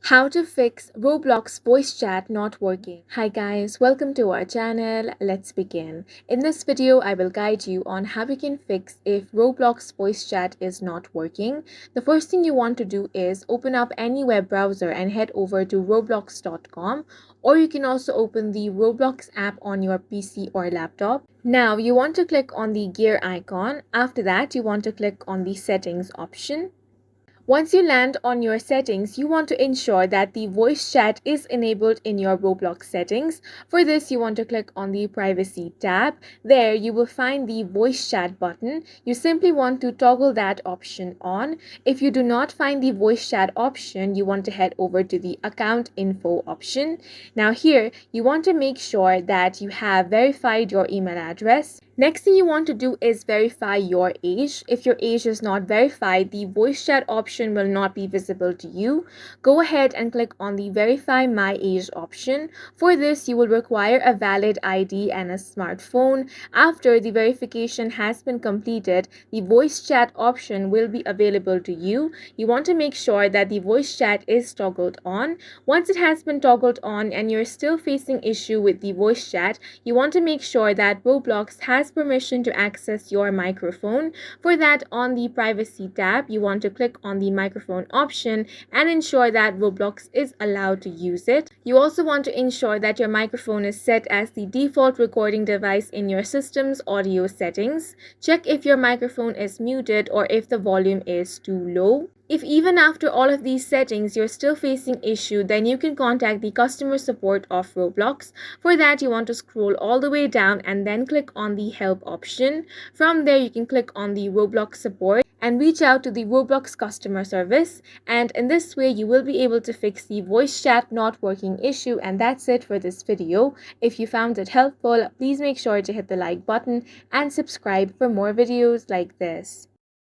How to fix Roblox voice chat not working. Hi guys, welcome to our channel. Let's begin. In this video, I will guide you on how you can fix if Roblox voice chat is not working. The first thing you want to do is open up any web browser and head over to roblox.com, or you can also open the Roblox app on your PC or laptop. Now you want to click on the gear icon. After that, you want to click on the settings option. Once you land on your settings, you want to ensure that the voice chat is enabled in your Roblox settings. For this, you want to click on the privacy tab. There, you will find the voice chat button. You simply want to toggle that option on. If you do not find the voice chat option, you want to head over to the account info option. Now here, you want to make sure that you have verified your email address. Next thing you want to do is verify your age. If your age is not verified, the voice chat option will not be visible to you. Go ahead and click on the verify my age option. For this, you will require a valid ID and a smartphone. After the verification has been completed, the voice chat option will be available to you. You want to make sure that the voice chat is toggled on. Once it has been toggled on and you're still facing issue with the voice chat, you want to make sure that Roblox has permission to access your microphone. For that, on the privacy tab, you want to click on the microphone option and ensure that Roblox is allowed to use it. You also want to ensure that your microphone is set as the default recording device in your system's audio settings. Check if your microphone is muted or if the volume is too low. If even after all of these settings you're still facing issue, then you can contact the customer support of Roblox. For that, you want to scroll all the way down and then click on the help option. From there, you can click on the Roblox support and reach out to the Roblox customer service. And in this way, you will be able to fix the voice chat not working issue. And that's it for this video. If you found it helpful, please make sure to hit the like button and subscribe for more videos like this.